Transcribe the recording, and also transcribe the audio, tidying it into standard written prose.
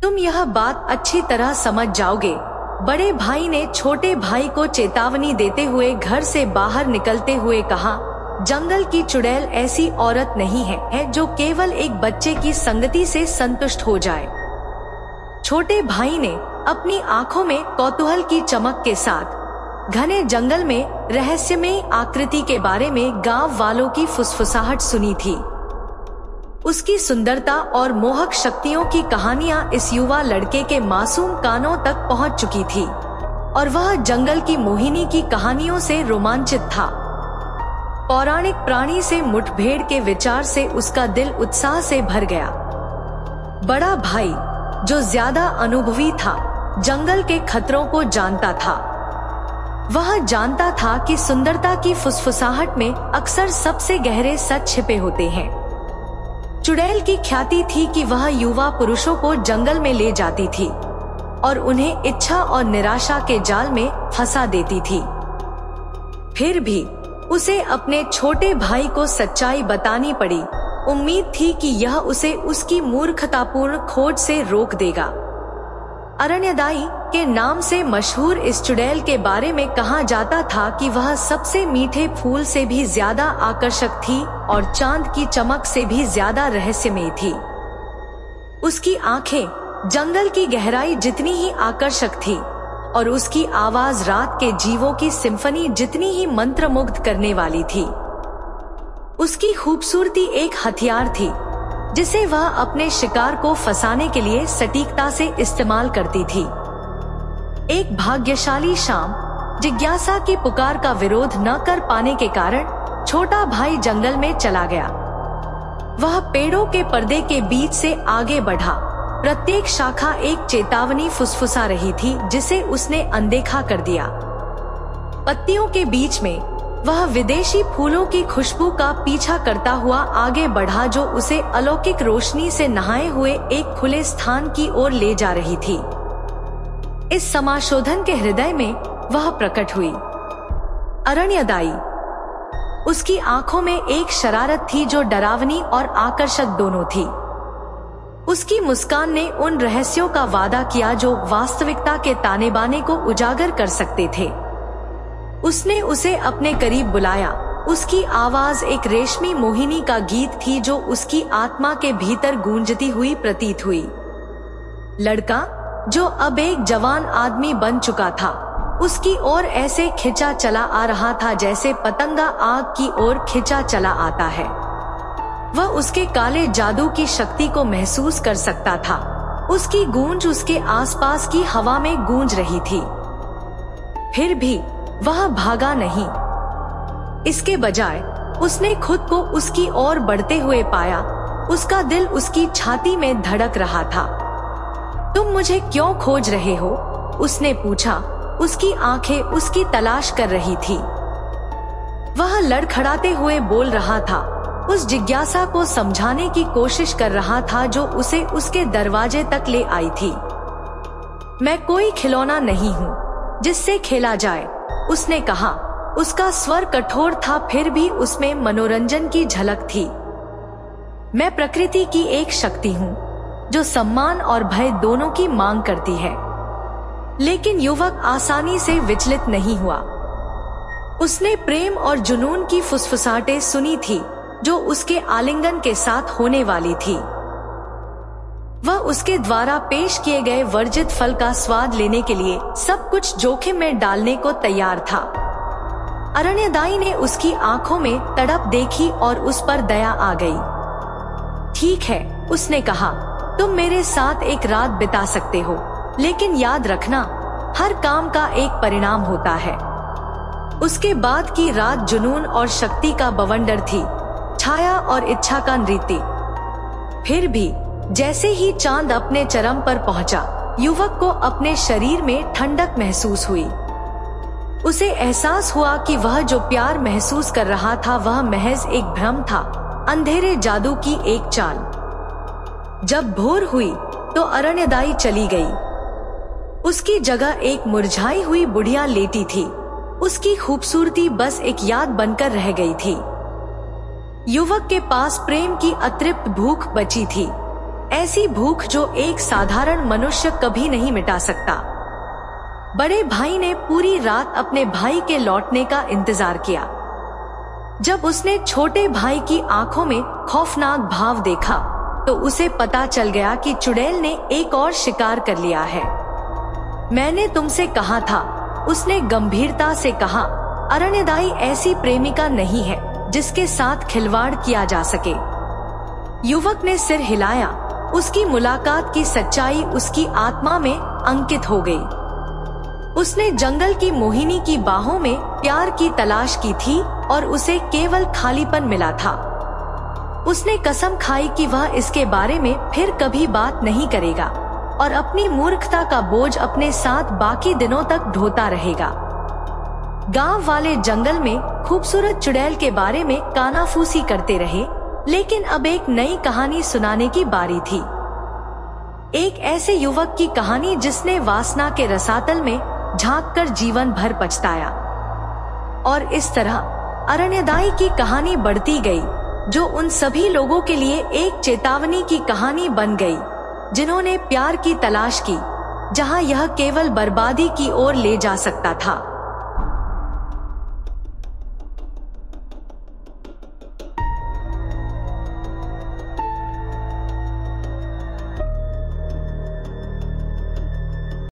तुम यह बात अच्छी तरह समझ जाओगे। बड़े भाई ने छोटे भाई को चेतावनी देते हुए घर से बाहर निकलते हुए कहा, जंगल की चुड़ैल ऐसी औरत नहीं है जो केवल एक बच्चे की संगति से संतुष्ट हो जाए। छोटे भाई ने अपनी आंखों में कौतूहल की चमक के साथ घने जंगल में रहस्यमयी आकृति के बारे में गांव वालों की फुसफुसाहट सुनी थी। उसकी सुंदरता और मोहक शक्तियों की कहानियां इस युवा लड़के के मासूम कानों तक पहुंच चुकी थी और वह जंगल की मोहिनी की कहानियों से रोमांचित था। पौराणिक प्राणी से मुठभेड़ के विचार से उसका दिल उत्साह से भर गया। बड़ा भाई, जो ज्यादा अनुभवी था, जंगल के खतरों को जानता था। वह जानता था कि सुंदरता की फुसफुसाहट में अक्सर सबसे गहरे सच छिपे होते हैं। चुड़ैल की ख्याति थी कि वह युवा पुरुषों को जंगल में ले जाती थी और उन्हें इच्छा और निराशा के जाल में फंसा देती थी। फिर भी उसे अपने छोटे भाई को सच्चाई बतानी पड़ी। उम्मीद थी कि यह उसे उसकी मूर्खतापूर्ण खोज से रोक देगा। अरण्यदाई के नाम से मशहूर इस चुड़ैल के बारे में कहा जाता था कि वह सबसे मीठे फूल से भी ज्यादा आकर्षक थी और चांद की चमक से भी ज्यादा रहस्यमयी थी। उसकी आंखें जंगल की गहराई जितनी ही आकर्षक थी और उसकी आवाज रात के जीवों की सिम्फनी जितनी ही मंत्रमुग्ध करने वाली थी। उसकी खूबसूरती एक हथियार थी जिसे वह अपने शिकार को फंसाने के लिए सटीकता से इस्तेमाल करती थी। एक भाग्यशाली शाम, जिज्ञासा की पुकार का विरोध न कर पाने के कारण छोटा भाई जंगल में चला गया। वह पेड़ों के पर्दे के बीच से आगे बढ़ा। प्रत्येक शाखा एक चेतावनी फुसफुसा रही थी जिसे उसने अनदेखा कर दिया। पत्तियों के बीच में वह विदेशी फूलों की खुशबू का पीछा करता हुआ आगे बढ़ा जो उसे अलौकिक रोशनी से नहाए हुए एक खुले स्थान की ओर ले जा रही थी। इस समाशोधन के हृदय में वह प्रकट हुई। अरण्यदाई। उसकी आंखों में एक शरारत थी जो डरावनी और आकर्षक दोनों थी। उसकी मुस्कान ने उन रहस्यों का वादा किया जो वास्तविकता के ताने बाने को उजागर कर सकते थे। उसने उसे अपने करीब बुलाया। उसकी आवाज एक रेशमी मोहिनी का गीत थी जो उसकी आत्मा के भीतर गूंजती हुई प्रतीत हुई। लड़का, जो अब एक जवान आदमी बन चुका था, उसकी ओर ऐसे खिंचा चला आ रहा था जैसे पतंगा आग की ओर खिंचा चला आता है। वह उसके काले जादू की शक्ति को महसूस कर सकता था। उसकी गूंज उसके आसपास की हवा में गूंज रही थी। फिर भी वह भागा नहीं। इसके बजाय उसने खुद को उसकी ओर बढ़ते हुए पाया। उसका दिल उसकी छाती में धड़क रहा था। तुम मुझे क्यों खोज रहे हो? उसने पूछा। उसकी आंखें उसकी तलाश कर रही थी। वह लड़खड़ाते हुए बोल रहा था, उस जिज्ञासा को समझाने की कोशिश कर रहा था जो उसे उसके दरवाजे तक ले आई थी। मैं कोई खिलौना नहीं हूँ जिससे खेला जाए, उसने कहा। उसका स्वर कठोर था, फिर भी उसमें मनोरंजन की झलक थी। मैं प्रकृति की एक शक्ति हूँ जो सम्मान और भय दोनों की मांग करती है। लेकिन युवक आसानी से विचलित नहीं हुआ। उसने प्रेम और जुनून की फुसफुसाहटें सुनी थी जो उसके आलिंगन के साथ होने वाली थी। वह उसके द्वारा पेश किए गए वर्जित फल का स्वाद लेने के लिए सब कुछ जोखिम में डालने को तैयार था। अरण्यदाई ने उसकी आंखों में तड़प देखी और उस पर दया आ गई। ठीक है, उसने कहा, तुम मेरे साथ एक रात बिता सकते हो, लेकिन याद रखना, हर काम का एक परिणाम होता है। उसके बाद की रात जुनून और शक्ति का बवंडर थी, छाया और इच्छा का नृत्य। फिर भी जैसे ही चांद अपने चरम पर पहुंचा, युवक को अपने शरीर में ठंडक महसूस हुई। उसे एहसास हुआ कि वह जो प्यार महसूस कर रहा था वह महज एक भ्रम था, अंधेरे जादू की एक चाल। जब भोर हुई तो अरण्यदाई चली गई। उसकी जगह एक मुरझाई हुई बुढ़िया लेटी थी। उसकी खूबसूरती बस एक याद बनकर रह गई थी। युवक के पास प्रेम की अतृप्त भूख बची थी। ऐसी भूख जो एक साधारण मनुष्य कभी नहीं मिटा सकता। बड़े भाई ने पूरी रात अपने भाई के लौटने का इंतजार किया। जब उसने छोटे भाई की आंखों में खौफनाक भाव देखा तो उसे पता चल गया कि चुड़ैल ने एक और शिकार कर लिया है। मैंने तुमसे कहा था, उसने गंभीरता से कहा। अरण्यदाई ऐसी प्रेमिका नहीं है जिसके साथ खिलवाड़ किया जा सके। युवक ने सिर हिलाया। उसकी मुलाकात की सच्चाई उसकी आत्मा में अंकित हो गई। उसने जंगल की मोहिनी की बाहों में प्यार की तलाश की थी और उसे केवल खालीपन मिला था। उसने कसम खाई कि वह इसके बारे में फिर कभी बात नहीं करेगा और अपनी मूर्खता का बोझ अपने साथ बाकी दिनों तक ढोता रहेगा। गांव वाले जंगल में खूबसूरत चुड़ैल के बारे में कानाफूसी करते रहे, लेकिन अब एक नई कहानी सुनाने की बारी थी। एक ऐसे युवक की कहानी जिसने वासना के रसातल में झांककर जीवन भर पछताया। और इस तरह अरण्यदाई की कहानी बढ़ती गई, जो उन सभी लोगों के लिए एक चेतावनी की कहानी बन गई जिन्होंने प्यार की तलाश की, जहां यह केवल बर्बादी की ओर ले जा सकता था।